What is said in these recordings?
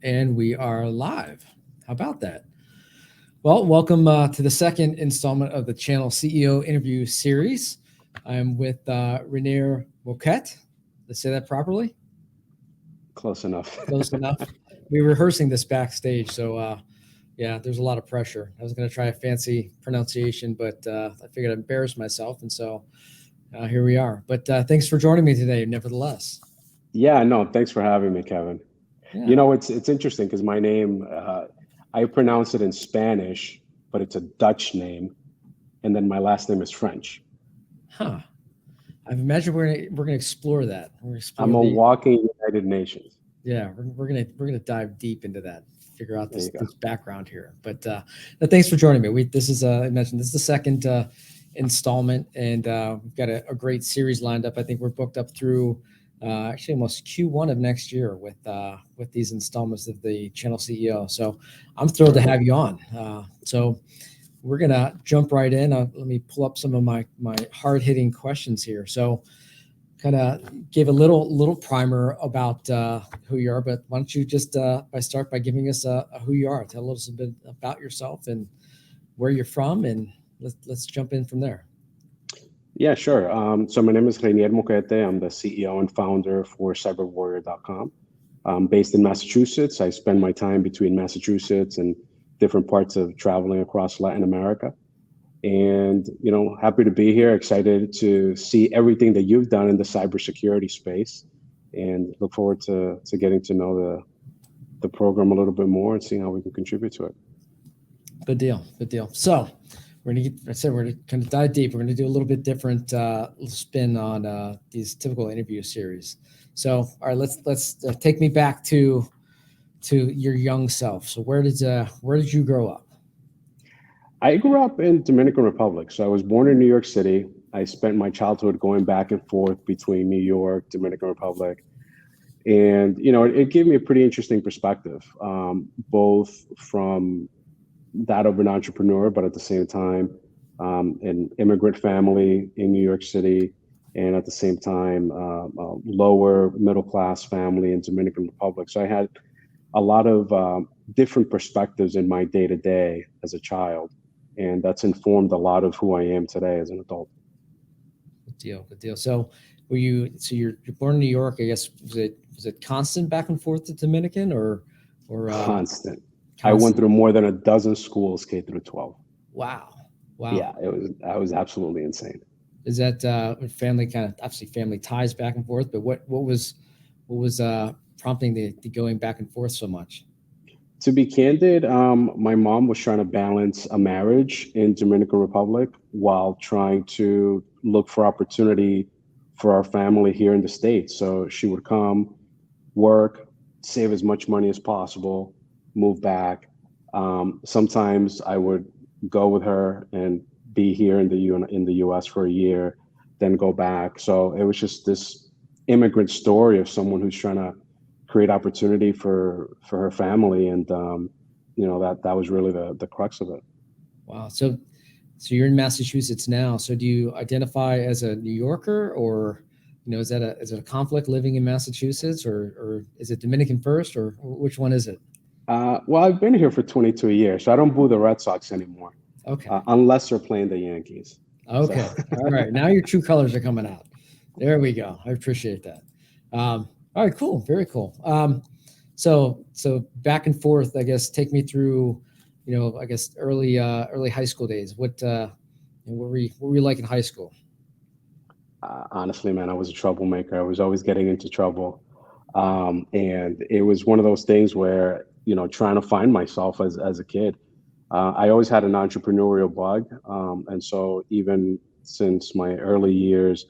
And we are live. How about that? Well, welcome to the second installment of the channel CEO interview series. I'm with Reinier Moquete. Did I say that properly? Close enough. Close enough. We were rehearsing this backstage, so yeah, there's a lot of pressure. I was going to try a fancy pronunciation, but I figured I'd embarrass myself, and so here we are. But thanks for joining me today, nevertheless. Yeah, no, thanks for having me, Kevin. Yeah. It's interesting because my name, I pronounce it in Spanish, but it's a Dutch name, and then my last name is French. Huh. I imagine we're gonna explore that. We're gonna I'm explore a the walking United Nations. yeah. We're gonna dive deep into that. Figure out There you go. this background here. But thanks for joining me. This is I mentioned this is the second installment, and we've got a great series lined up. I think we're booked up through actually almost Q1 of next year with these installments of the channel CEO. So I'm thrilled to have you on. So we're gonna jump right in. Let me pull up some of my hard hitting questions here. So kind of gave a little primer about who you are, but why don't you just start by giving us a who you are? Tell us a bit about yourself and where you're from, and let's jump in from there. Yeah, sure. So my name is Reinier Moquete. I'm the CEO and founder for cyberwarrior.com. I'm based in Massachusetts. I spend my time between Massachusetts and different parts of traveling across Latin America. And happy to be here, excited to see everything that you've done in the cybersecurity space, and look forward to getting to know the program a little bit more and seeing how we can contribute to it. Good deal. Good deal. So we're gonna we're gonna kind of dive deep. We're gonna do a little bit different spin on these typical interview series. So all right, let's take me back to your young self. So where did you grow up? I grew up in Dominican Republic. So I was born in New York City. I spent my childhood going back and forth between New York, Dominican Republic. And, it gave me a pretty interesting perspective, both from that of an entrepreneur, but at the same time, an immigrant family in New York City, and at the same time, a lower middle class family in Dominican Republic. So I had a lot of different perspectives in my day to day as a child, and that's informed a lot of who I am today as an adult. Good deal. Good deal. So you're born in New York. I guess was it constant back and forth to Dominican or Constant. I went constant? through more than a dozen schools, K through 12. Wow. Wow. Yeah, I was absolutely insane. Is that family kind of obviously family ties back and forth, but what was prompting the going back and forth so much? To be candid, my mom was trying to balance a marriage in Dominican Republic while trying to look for opportunity for our family here in the States. So she would come, work, save as much money as possible, move back. Sometimes I would go with her and be here in in the U.S. for a year, then go back. So it was just this immigrant story of someone who's trying to create opportunity for her family, and that was really the crux of it. Wow. So you're in Massachusetts now. So do you identify as a New Yorker, or is it a conflict living in Massachusetts, or is it Dominican first, or which one is it? Well, I've been here for 22 years, so I don't boo the Red Sox anymore, Okay. unless they're playing the Yankees. So, Okay. All right. Now your true colors are coming out. There we go. I appreciate that. All right. Cool. Very cool. So back and forth. I guess take me through, I guess early high school days. What were you like in high school? honestly, man, I was a troublemaker. I was always getting into trouble. And it was one of those things where, trying to find myself as a kid. I always had an entrepreneurial bug. And so even since my early years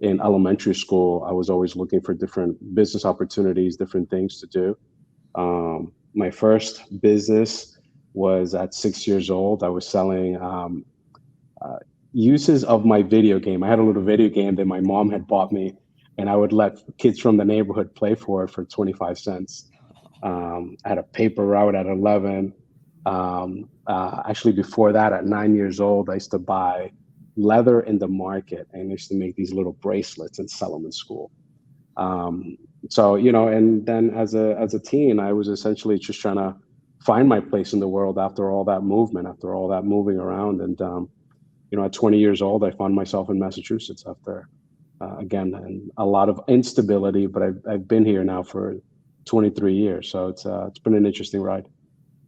in elementary school, I was always looking for different business opportunities, different things to do. My first business was at 6 years old. I was selling uh, uses of my video game. I had a little video game that my mom had bought me, and I would let kids from the neighborhood play for 25 cents. I had a paper route at 11. Actually, before that, at 9 years old, I used to buy leather in the market and I used to make these little bracelets and sell them in school. So, and then as a teen, I was essentially just trying to find my place in the world after all that movement, after all that moving around. And at 20 years old, I found myself in Massachusetts after again, and a lot of instability. But I've been here now for 23 years, so it's been an interesting ride.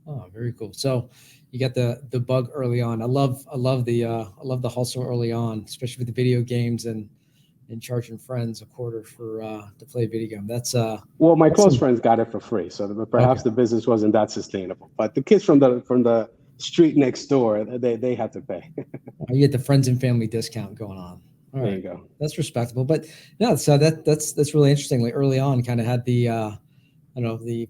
Oh, very cool. So you got the bug early on. I love the hustle early on, especially with the video games and charging friends a quarter for to play a video game. Well, my That's close some, friends got it for free, so okay. perhaps the business wasn't that sustainable. But the kids from the street next door, they had to pay. You get the friends and family discount going on. All There right, you go. that's respectable. But no, so that's really interesting. Like early on, kind of had the I don't know the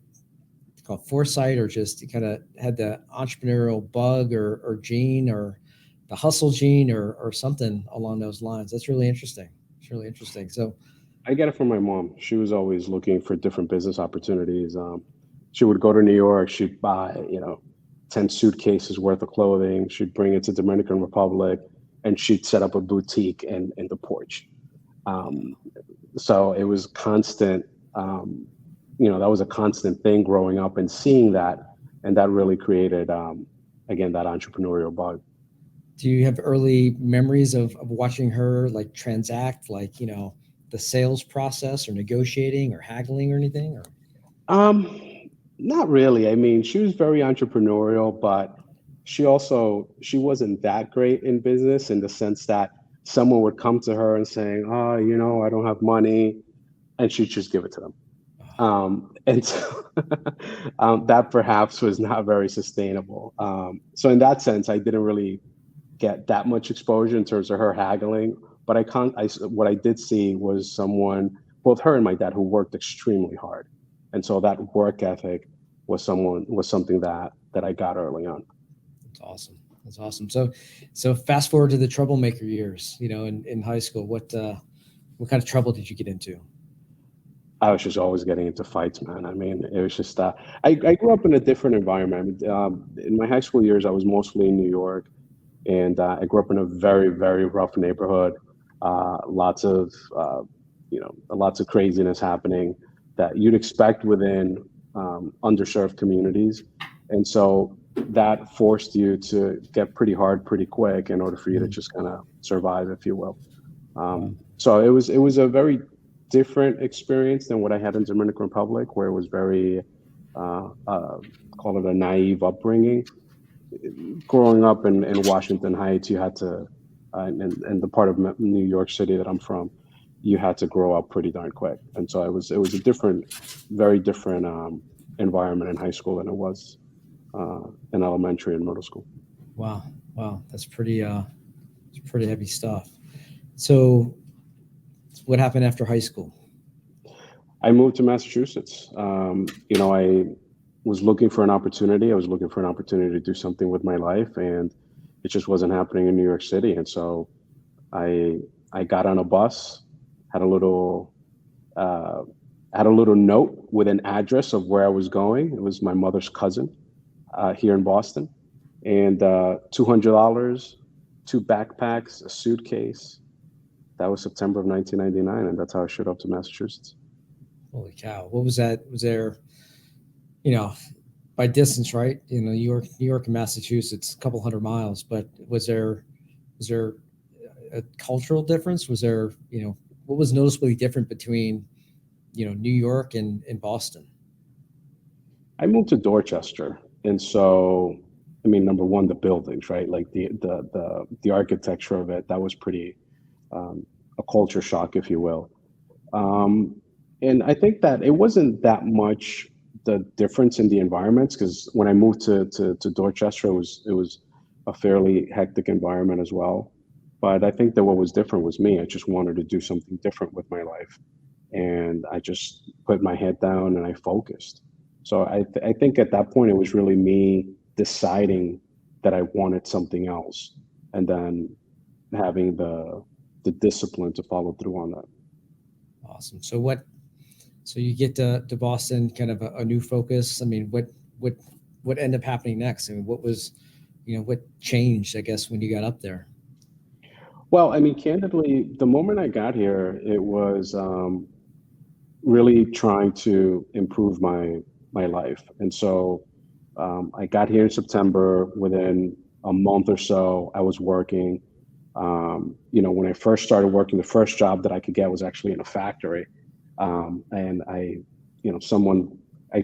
called foresight, or just kind of had the entrepreneurial bug or gene, or the hustle gene, or something along those lines. That's really interesting. It's really interesting. So I get it from my mom. She was always looking for different business opportunities. She would go to New York. She'd buy, 10 suitcases worth of clothing. She'd bring it to Dominican Republic, and she'd set up a boutique in the porch. Um, so it was constant. That was a constant thing growing up and seeing that, and that really created, again, that entrepreneurial bug. do you have early memories of watching her like transact, like, the sales process or negotiating or haggling or anything? Or Um, Not really. I mean, she was very entrepreneurial, but she wasn't that great in business in the sense that someone would come to her and saying, "Oh, I don't have money," and she'd just give it to them. And so that perhaps was not very sustainable. So in that sense, I didn't really get that much exposure in terms of her haggling. But what I did see was someone, both her and my dad, who worked extremely hard, and so that work ethic was something that I got early on. that's awesome. That's awesome. So fast forward to the troublemaker years, in high school. What kind of trouble did you get into? I was just always getting into fights, man. I mean, it was just I grew up in a different environment. I mean, in my high school years, I was mostly in New York, and I grew up in a very, very rough neighborhood. Lots of lots of craziness happening that you'd expect within underserved communities, and so that forced you to get pretty hard pretty quick in order for you to Mm, just kind of survive, if you will. wow. So it was a very different experience than what I had in Dominican Republic, where it was very uh, uh, call it a naive upbringing. Growing up in Washington Heights, you had to, in the part of New York City that I'm from, you had to grow up pretty darn quick, and so it was a different, very different environment in high school than it was uh, in elementary and middle school. Wow. Wow. It's pretty heavy stuff. So what happened after high school? I moved to Massachusetts. I was looking for an opportunity. I was looking for an opportunity to do something with my life, and it just wasn't happening in New York City. And so I I got on a bus, had a little uh, had a little note with an address of where I was going. It was my mother's cousin here in Boston, and $200, two backpacks, a suitcase. That was September of 1999, and that's how I showed up to Massachusetts. Holy cow. What was that? Was there, you know, by distance, right? New York and Massachusetts, a couple hundred miles, but was there a cultural difference? Was there, what was noticeably different between, New York and Boston? I moved to Dorchester, and so I mean, number one, the buildings, right? Like the architecture of it, that was pretty a culture shock, if you will. Um, and I think that it wasn't that much the difference in the environments because when I moved to Dorchester, it was a fairly hectic environment as well. But I think that what was different was me. I just wanted to do something different with my life, and I just put my head down and I focused. So I think at that point it was really me deciding that I wanted something else, and then having the discipline to follow through on that. Awesome. So you get to Boston, kind of a new focus. I mean, what, what ended up happening next? I mean, what changed, I guess, when you got up there? Well, I mean, candidly, the moment I got here, it was really trying to improve my life. And so I got here in September. Within a month or so, I was working. When I first started working, the first job that I could get was actually in a factory. And I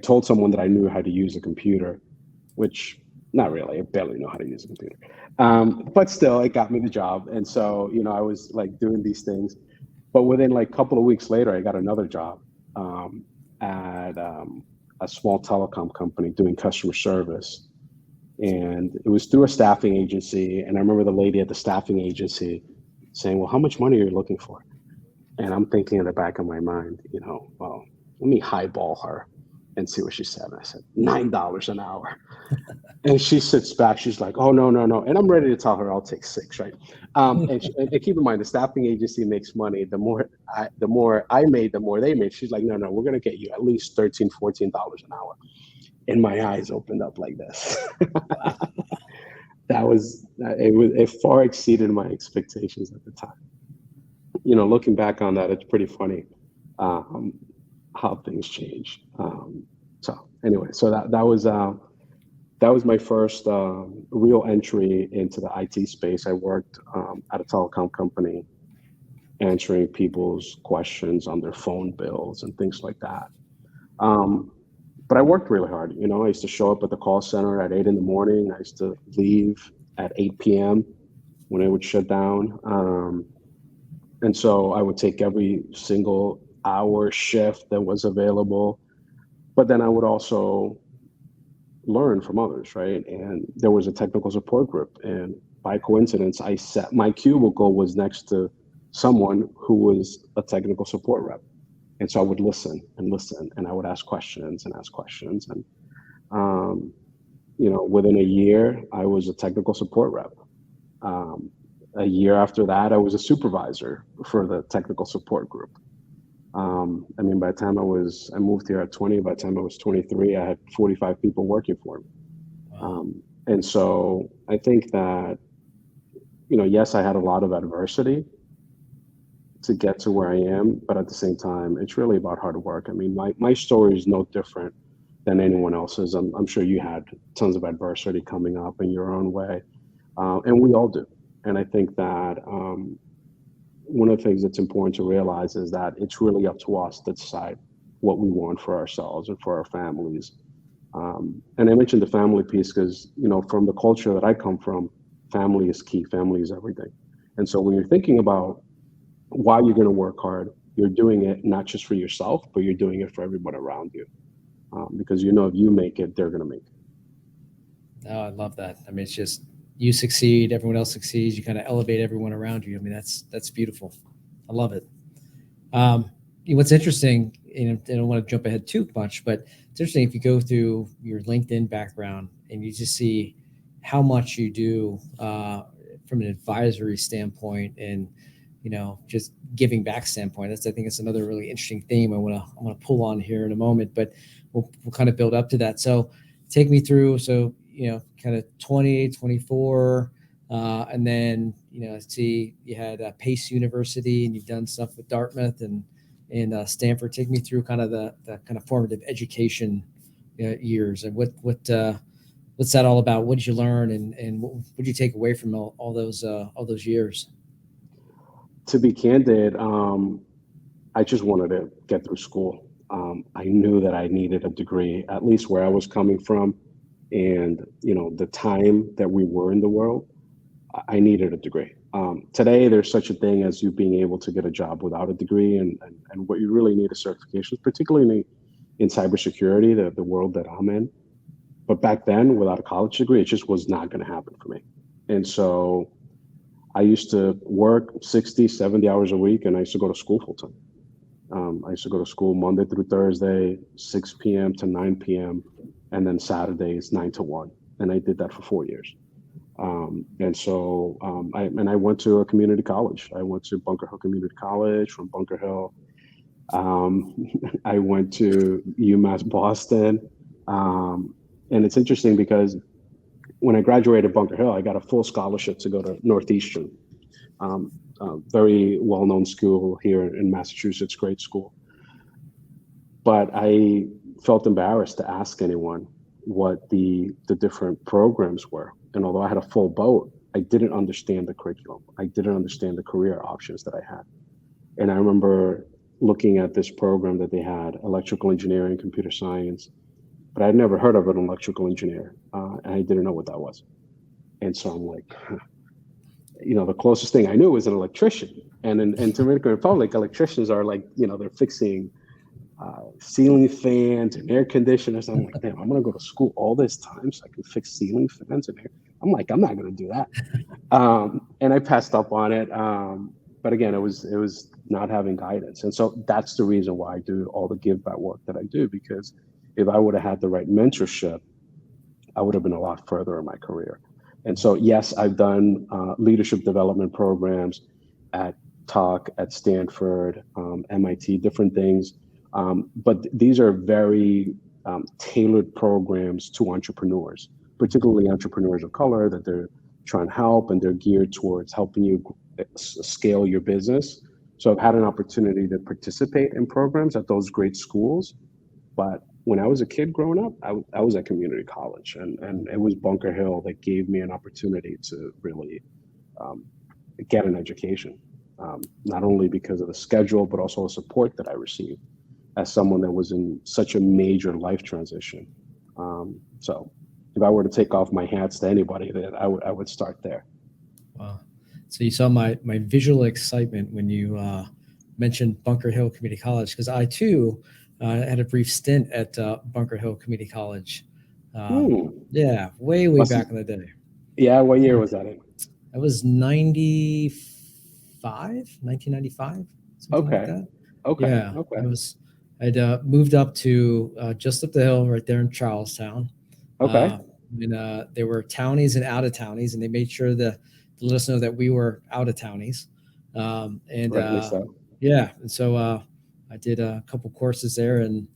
told someone that I knew how to use a computer, which not really, I barely know how to use a computer. But still, it got me the job. And so, I was like doing these things. But within like a couple of weeks later, I got another job at a small telecom company doing customer service. And it was through a staffing agency. And I remember the lady at the staffing agency saying, "Well, how much money are you looking for?" And I'm thinking in the back of my mind, well, let me highball her and see what she said. And I said, $9 an hour. And she sits back. She's like, "Oh, no, no, no." And I'm ready to tell her I'll take 6, right? And keep in mind, the staffing agency makes money. The more I made, the more they made. She's like, "No, no, we're going to get you at least $13, $14 an hour." And my eyes opened up like this. It far exceeded my expectations at the time. Looking back on that, it's pretty funny how things change. So anyway, so that was my first real entry into the IT space. I worked at a telecom company, answering people's questions on their phone bills and things like that. But I worked really hard. I used to show up at the call center at 8 in the morning. I used to leave at 8 p.m. when it would shut down. And so I would take every single hour shift that was available. But then I would also learn from others, right? And there was a technical support group. And by coincidence, my cubicle was next to someone who was a technical support rep. And so I would listen, and I would ask questions. And, within a year, I was a technical support rep. A year after that, I was a supervisor for the technical support group. By the time I moved here at 20, by the time I was 23, I had 45 people working for me. And so I think that, yes, I had a lot of adversity to get to where I am, but at the same time, it's really about hard work. My story is no different than anyone else's. I'm sure you had tons of adversity coming up in your own way, and we all do. And I think that one of the things that's important to realize is that it's really up to us to decide what we want for ourselves and for our families. And I mentioned the family piece because, from the culture that I come from, family is key. Family is everything. And so when you're thinking about why you're going to work hard, you're doing it not just for yourself, but you're doing it for everyone around you. Because if you make it, they're going to make it. Oh, I love that. It's just you succeed, everyone else succeeds. You kind of elevate everyone around you. That's beautiful. I love it. What's interesting, and I don't want to jump ahead too much, but it's interesting if you go through your LinkedIn background and you just see how much you do from an advisory standpoint and just giving back standpoint. I think it's another really interesting theme I want to pull on here in a moment, but we'll kind of build up to that. So take me through. So, kind of 20, 24, and then, see you had Pace University and you've done stuff with Dartmouth and Stanford. Take me through kind of the kind of formative education years and what's that all about? What did you learn and what did you take away from all those years? To be candid, I just wanted to get through school. I knew that I needed a degree, at least where I was coming from, and the time that we were in the world. I needed a degree. Today, there's such a thing as you being able to get a job without a degree, and what you really need is certifications, particularly in cybersecurity, the world that I'm in. But back then, without a college degree, it just was not going to happen for me. And so I used to work 60, 70 hours a week, and I used to go to school full time. I used to go to school Monday through Thursday, 6 p.m. to 9 p.m., and then Saturdays, 9 to 1. And I did that for 4 years. And so I went to a community college. I went to Bunker Hill Community College. From Bunker Hill, I went to UMass Boston. And it's interesting because when I graduated Bunker Hill, I got a full scholarship to go to Northeastern, very well-known school here in Massachusetts, great school. but I felt embarrassed to ask anyone what the different programs were. And although I had a full boat, I didn't understand the curriculum. I didn't understand the career options that I had. And I remember looking at this program that they had, electrical engineering, computer science, but I'd never heard of an electrical engineer, and I didn't know what that was. And so I'm like, the closest thing I knew was an electrician. And in Dominican Republic, electricians are like, they're fixing ceiling fans and air conditioners. I'm like, damn, I'm gonna go to school all this time so I can fix ceiling fans and air. I'm like, I'm not gonna do that. And I passed up on it. But again, it was not having guidance, and so that's the reason why I do all the give back work that I do. Because if I would have had the right mentorship, I would have been a lot further in my career. And so, yes, I've done leadership development programs at Talk, at Stanford, MIT, different things. But these are very tailored programs to entrepreneurs, particularly entrepreneurs of color that they're trying to help, and they're geared towards helping you scale your business. So I've had an opportunity to participate in programs at those great schools, but when I was a kid growing up, I was at community college, and it was Bunker Hill that gave me an opportunity to really um, get an education, not only because of the schedule, but also the support that I received as someone that was in such a major life transition. So if I were to take off my hats to anybody, then I would start there. Wow. So you saw my visual excitement when you mentioned Bunker Hill Community College, because I too had a brief stint at Bunker Hill Community College. Hmm. Yeah, way Must back in the day. Yeah, what year Yeah, was that in? I was 1995, something like Okay. that. Okay. Yeah, Okay. I'd moved up to just up the hill right there in Charlestown. Okay. Uh, and there were townies and out of townies, and they made sure to let us know that we were out of townies. And Rightly so. yeah, and so I did a couple courses there, and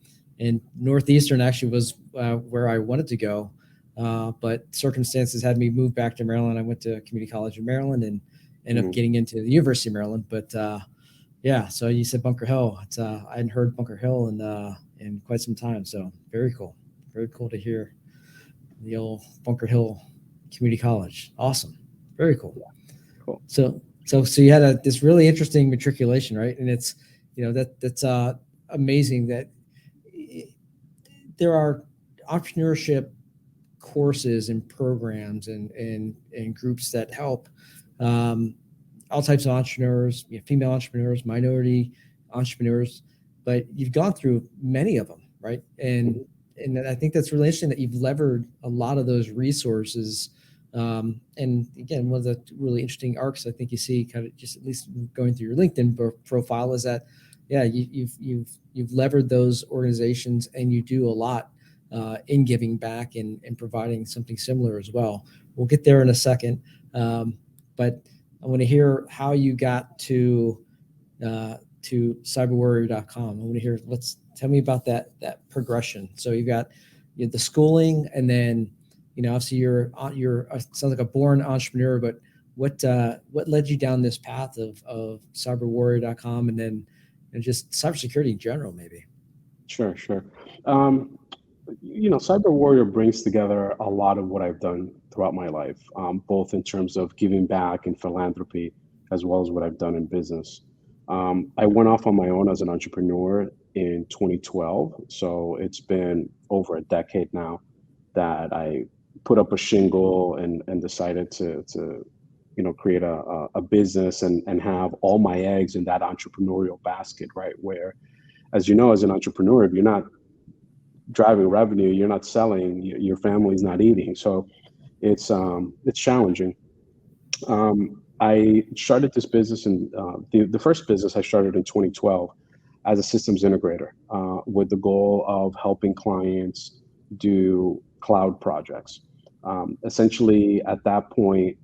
Northeastern actually was where I wanted to go, but circumstances had me move back to Maryland. I went to community college in Maryland and ended up Mm. getting into the University of Maryland. But yeah, so you said Bunker Hill. I hadn't heard Bunker Hill in quite some time, so very cool to hear the old Bunker Hill Community College. Awesome, very cool. Cool. So you had this really interesting matriculation, right? And it's that's amazing that there are entrepreneurship courses and programs and groups that help all types of entrepreneurs, female entrepreneurs, minority entrepreneurs, but you've gone through many of them, right? Mhm. And I think that's really interesting that you've levered a lot of those resources. And again, one of the really interesting arcs I think you see, kind of just at least going through your LinkedIn profile, is that yeah, you've levered those organizations, and you do a lot in giving back and providing something similar as well. We'll get there in a second, but I want to hear how you got to cyberwarrior.com. I want to hear, tell me about that progression. So you've got the schooling, and then obviously you're sounds like a born entrepreneur, but what led you down this path of cyberwarrior.com, and then just cybersecurity in general, maybe? Sure, sure. Um, Cyber Warrior brings together a lot of what I've done throughout my life, both in terms of giving back and philanthropy, as well as what I've done in business. I went off on my own as an entrepreneur in 2012, so it's been over a decade now that I put up a shingle and decided to create a business and have all my eggs in that entrepreneurial basket, right? Where, as you know, as an entrepreneur, if you're not driving revenue, you're not selling, your family's not eating. So it's challenging. I started this business, and the first business I started in 2012 as a systems integrator, with the goal of helping clients do cloud projects. Essentially, at that point,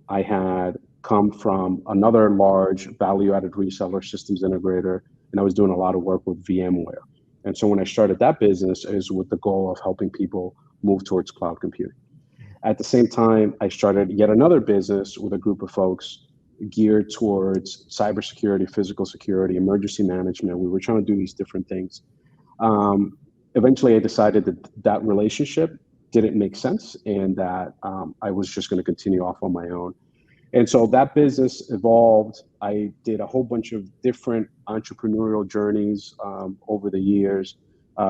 I had come from another large value-added reseller systems integrator, and I was doing a lot of work with VMware. And so when I started that business, is with the goal of helping people move towards cloud computing. At the same time, I started yet another business with a group of folks geared towards cybersecurity, physical security, emergency management. We were trying to do these different things. Eventually, I decided that that relationship didn't make sense, and that I was just going to continue off on my own. And so that business evolved. I did a whole bunch of different entrepreneurial journeys over the years,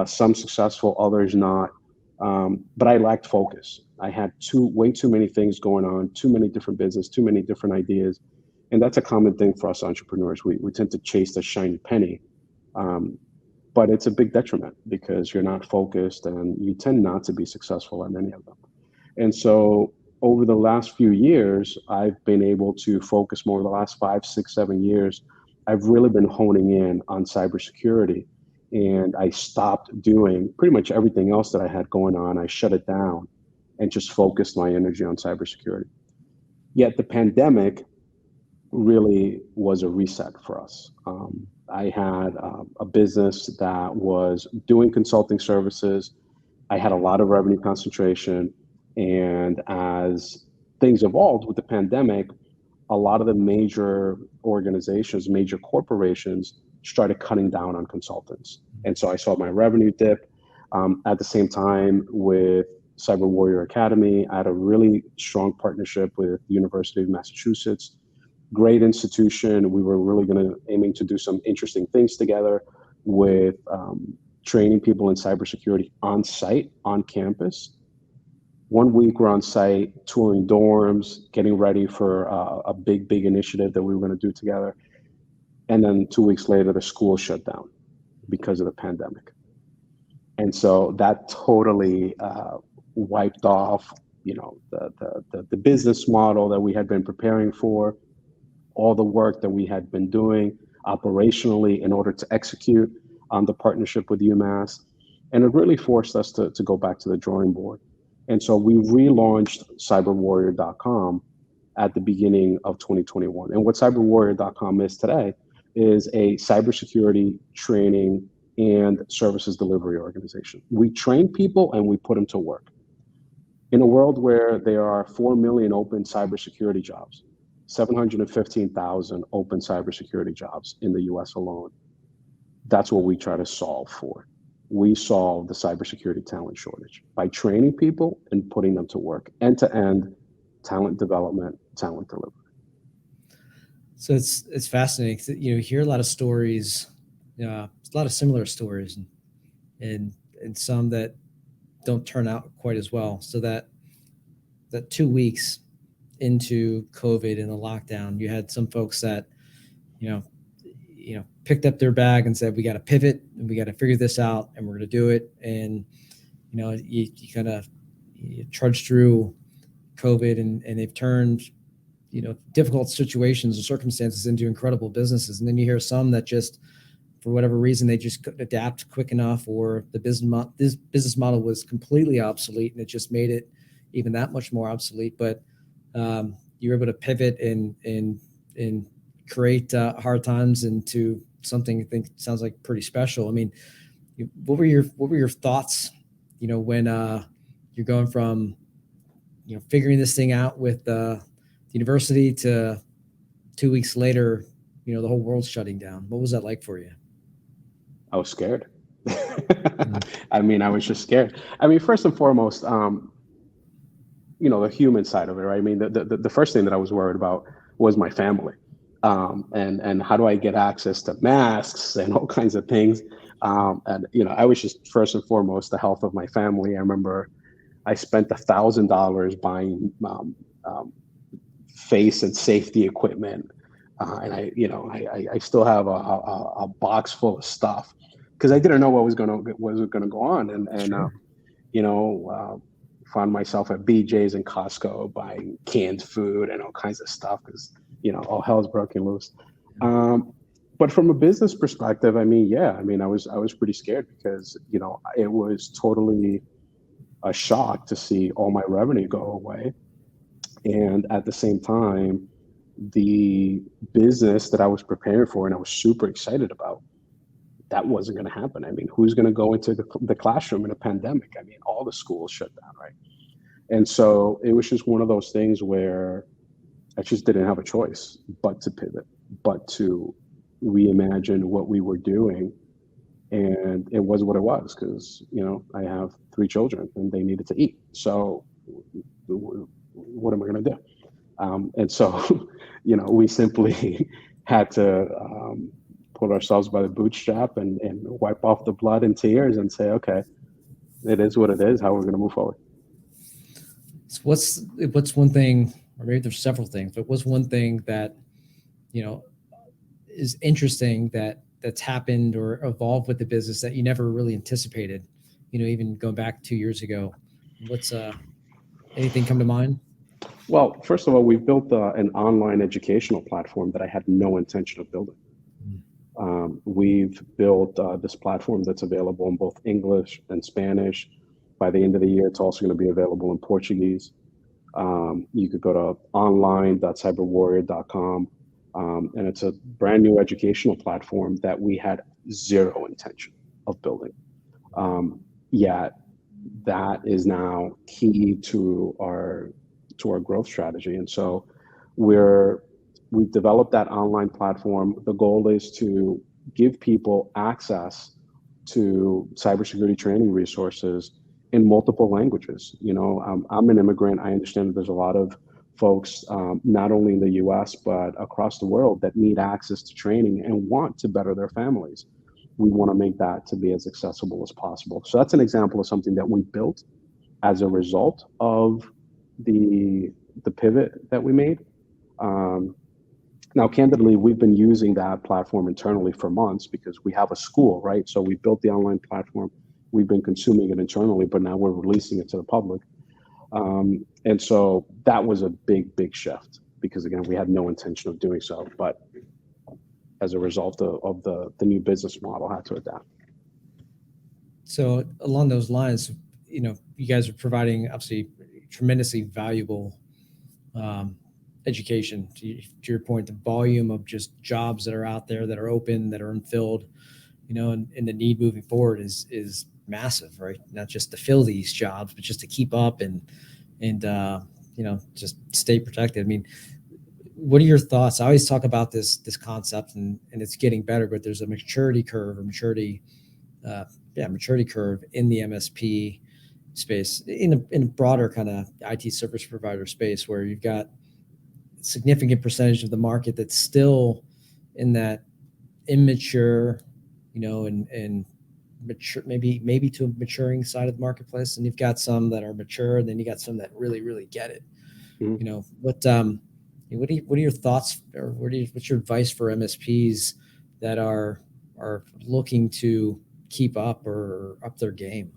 some successful, others not. But I lacked focus. I had way too many things going on, too many different business, too many different ideas. And that's a common thing for us entrepreneurs. We tend to chase the shiny penny. Um, but it's a big detriment because you're not focused and you tend not to be successful in any of them. And so over the last few years, I've been able to focus more. The last 5, 6, 7 years, I've really been honing in on cybersecurity. And I stopped doing pretty much everything else that I had going on. I shut it down and just focused my energy on cybersecurity. Yet the pandemic really was a reset for us. I had a business that was doing consulting services. I had a lot of revenue concentration. And as things evolved with the pandemic, a lot of the major organizations, major corporations started cutting down on consultants. And so I saw my revenue dip. At the same time, with Cyber Warrior Academy, I had a really strong partnership with the University of Massachusetts. Great institution. We were really aiming to do some interesting things together with training people in cybersecurity on site, on campus. 1 week we're on site, touring dorms, getting ready for a big initiative that we were going to do together. And then 2 weeks later, the school shut down because of the pandemic. And so that totally wiped off, the business model that we had been preparing for, all the work that we had been doing operationally in order to execute on the partnership with UMass. And it really forced us to go back to the drawing board. And so we relaunched cyberwarrior.com at the beginning of 2021. And what cyberwarrior.com is today is a cybersecurity training and services delivery organization. We train people and we put them to work. In a world where there are 4 million open cybersecurity jobs, 715,000 open cybersecurity jobs in the US alone, that's what we try to solve for. We solve the cybersecurity talent shortage by training people and putting them to work, end-to-end talent development, talent delivery. So it's fascinating. You hear a lot of stories, a lot of similar stories, and some that don't turn out quite as well. So that 2 weeks into COVID and the lockdown, you had some folks that picked up their bag and said, we got to pivot and we got to figure this out and we're going to do it. And, you kind of trudge through COVID and they've turned, difficult situations or circumstances into incredible businesses. And then you hear some that just, for whatever reason, they just couldn't adapt quick enough, or this business model was completely obsolete and it just made it even that much more obsolete. But you were able to pivot and create hard times into something I think sounds like pretty special. I mean, what were your thoughts, when you're going from, figuring this thing out with the university to 2 weeks later, the whole world's shutting down? What was that like for you? I was scared. I mean, I was just scared. I mean, first and foremost, the human side of it, right? I mean, the first thing that I was worried about was my family. And how do I get access to masks and all kinds of things? I was just first and foremost the health of my family. I remember I spent $1,000 buying face and safety equipment, and I still have a box full of stuff because I didn't know what was gonna go on, and Sure. Found myself at BJ's and Costco buying canned food and all kinds of stuff because all hell's broken loose. But from a business perspective, I mean, I was pretty scared because it was totally a shock to see all my revenue go away, and at the same time, the business that I was preparing for and I was super excited about, that wasn't going to happen. I mean, who's going to go into the classroom in a pandemic? I mean, all the schools shut down, right? And so it was just one of those things where I just didn't have a choice but to pivot, but to reimagine what we were doing and it was what it was because I have 3 children and they needed to eat. So what am I going to do? And so, we simply had to pull ourselves by the bootstrap and wipe off the blood and tears and say, okay, it is what it is. How we're going to move forward. So what's one thing, or maybe there's several things, but what's one thing that is interesting that's happened or evolved with the business that you never really anticipated? Even going back 2 years ago. What's anything come to mind? Well, first of all, we've built an online educational platform that I had no intention of building. We've built this platform that's available in both English and Spanish. By the end of the year, it's also going to be available in Portuguese. You could go to online.cyberwarrior.com, and it's a brand new educational platform that we had zero intention of building. Yet that is now key to our growth strategy. And so we've developed that online platform. The goal is to give people access to cybersecurity training resources in multiple languages. I'm an immigrant. I understand that there's a lot of folks, not only in the US, but across the world that need access to training and want to better their families. We want to make that to be as accessible as possible. So that's an example of something that we built as a result of the pivot that we made. Now, candidly, we've been using that platform internally for months because we have a school, right? So we built the online platform. We've been consuming it internally, but now we're releasing it to the public. And so that was a big, big shift because, again, we had no intention of doing so. But as a result of the new business model, had to adapt. So along those lines, you guys are providing obviously tremendously valuable education. To your point, the volume of just jobs that are out there that are open, that are unfilled, and the need moving forward is massive, right? Not just to fill these jobs, but just to keep up and just stay protected. I mean, what are your thoughts? I always talk about this concept, and it's getting better, but there's a maturity curve maturity curve in the MSP space, in a broader kind of IT service provider space, where you've got a significant percentage of the market that's still in that immature, and mature, maybe to a maturing side of the marketplace, and you've got some that are mature, and then you got some that really, really get it. Mm-hmm. What are your thoughts, or what's your advice for MSPs that are looking to keep up or up their game?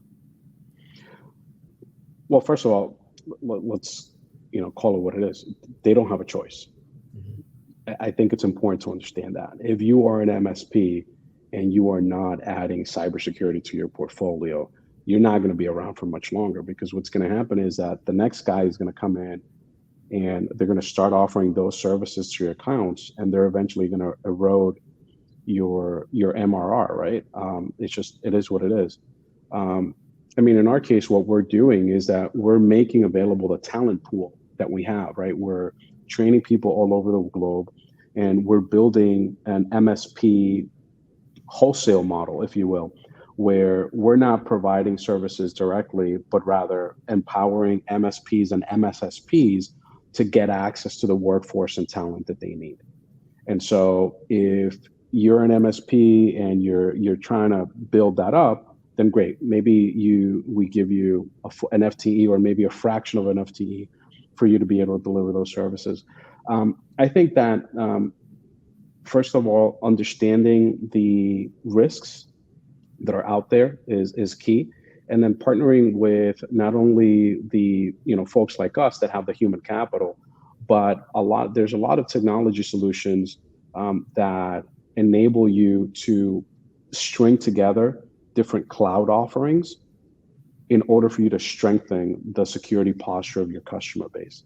Well, first of all, let's call it what it is. They don't have a choice. Mm-hmm. I think it's important to understand that if you are an MSP and you are not adding cybersecurity to your portfolio, you're not going to be around for much longer, because what's going to happen is that the next guy is going to come in and they're going to start offering those services to your accounts, and they're eventually going to erode your MRR, right? It is what it is. In our case, what we're doing is that we're making available the talent pool that we have, right? We're training people all over the globe, and we're building an MSP wholesale model, if you will, where we're not providing services directly, but rather empowering MSPs and MSSPs to get access to the workforce and talent that they need. And so if you're an MSP and you're trying to build that up, then great. Maybe we give you an FTE, or maybe a fraction of an FTE for you to be able to deliver those services. I think that first of all, understanding the risks that are out there is key, and then partnering with not only the folks like us that have the human capital, but there's a lot of technology solutions that enable you to string together different cloud offerings in order for you to strengthen the security posture of your customer base.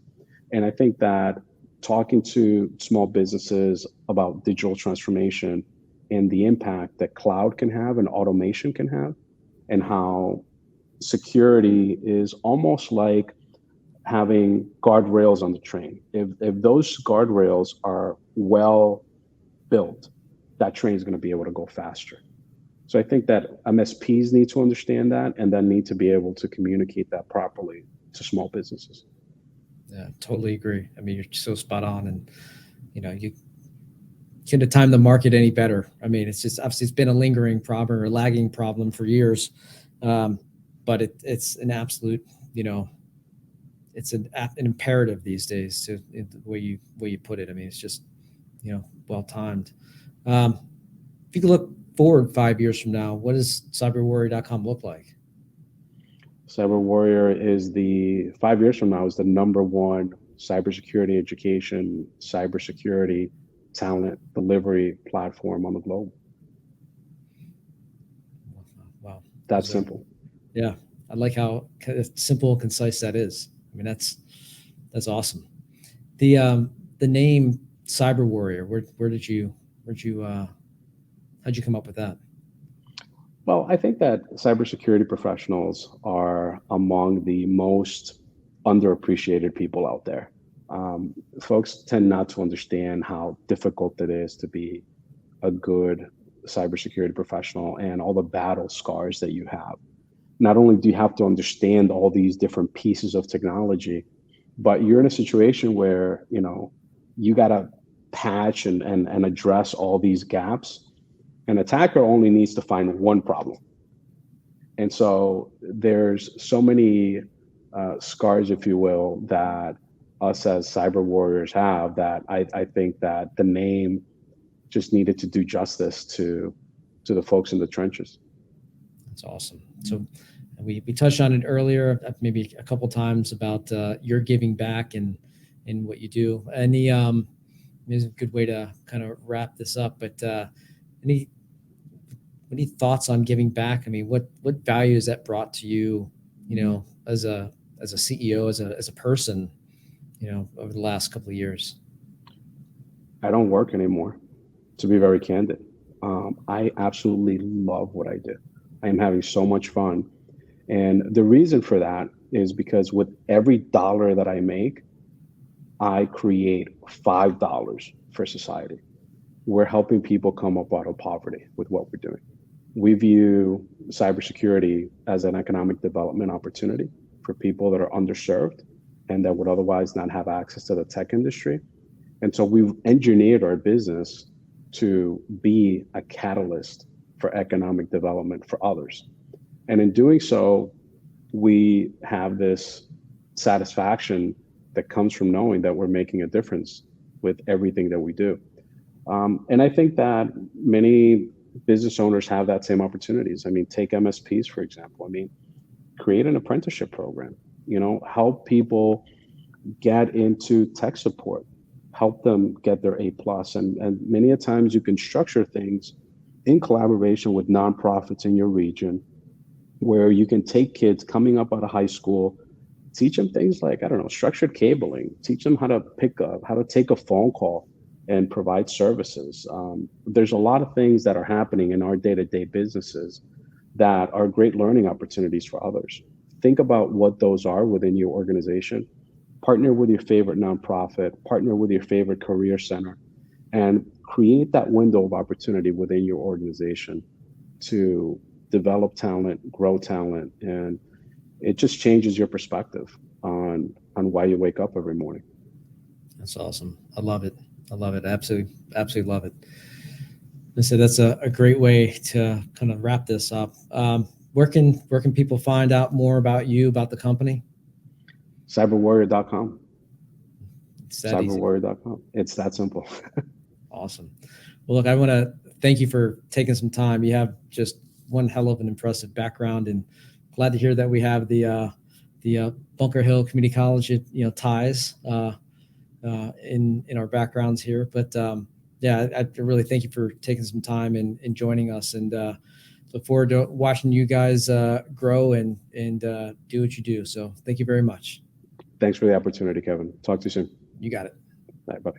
And I think that talking to small businesses about digital transformation and the impact that cloud can have and automation can have, and how security is almost like having guardrails on the train. If those guardrails are well built, that train is going to be able to go faster. So I think that MSPs need to understand that and then need to be able to communicate that properly to small businesses. Yeah, totally agree. I mean, you're so spot on, and you couldn't have timed the market any better. I mean, it's just obviously it's been a lingering problem or lagging problem for years, but it's an absolute, it's an imperative these days to the way you put it. I mean, it's just well timed. If you could look forward 5 years from now, what does cyberwarrior.com look like? Cyber Warrior is 5 years from now is the #1 cybersecurity education, cybersecurity talent delivery platform on the globe. Wow. That's simple. Yeah. I like how simple and concise that is. I mean, that's awesome. The name Cyber Warrior, how'd you come up with that? Well, I think that cybersecurity professionals are among the most underappreciated people out there. Folks tend not to understand how difficult it is to be a good cybersecurity professional and all the battle scars that you have. Not only do you have to understand all these different pieces of technology, but you're in a situation where you got to patch and address all these gaps. An attacker only needs to find one problem. And so there's so many scars, if you will, that us as cyber warriors have, that I think that the name just needed to do justice to the folks in the trenches. That's awesome. So we touched on it earlier, maybe a couple times, about your giving back and what you do. Any is a good way to kind of wrap this up, but any thoughts on giving back? I mean, what value has that brought to you, as a CEO, as a person, over the last couple of years? I don't work anymore, to be very candid. I absolutely love what I do. I am having so much fun. And the reason for that is because with every dollar that I make, I create $5 for society. We're helping people come up out of poverty with what we're doing. We view cybersecurity as an economic development opportunity for people that are underserved and that would otherwise not have access to the tech industry. And so we've engineered our business to be a catalyst for economic development for others. And in doing so, we have this satisfaction that comes from knowing that we're making a difference with everything that we do. And I think that many business owners have that same opportunities. I mean, take MSPs, for example. I mean, create an apprenticeship program, help people get into tech support, help them get their A+. And many a times you can structure things in collaboration with nonprofits in your region where you can take kids coming up out of high school, teach them things like, I don't know, structured cabling, teach them how to how to take a phone call and provide services. There's a lot of things that are happening in our day-to-day businesses that are great learning opportunities for others. Think about what those are within your organization. Partner with your favorite nonprofit, partner with your favorite career center, and create that window of opportunity within your organization to develop talent, grow talent, and it just changes your perspective on why you wake up every morning. That's awesome. I love it. Absolutely love it. So that's a great way to kind of wrap this up. Where can people find out more about you, about the company? Cyberwarrior.com. It's that easy. Cyberwarrior.com. It's that simple. Awesome. Well, look, I want to thank you for taking some time. You have just one hell of an impressive background, and glad to hear that we have the Bunker Hill Community College, ties in our backgrounds here. But yeah, I really thank you for taking some time and joining us, and look forward to watching you guys grow and do what you do. So thank you very much. Thanks for the opportunity, Kevin. Talk to you soon. You got it. All right, bye.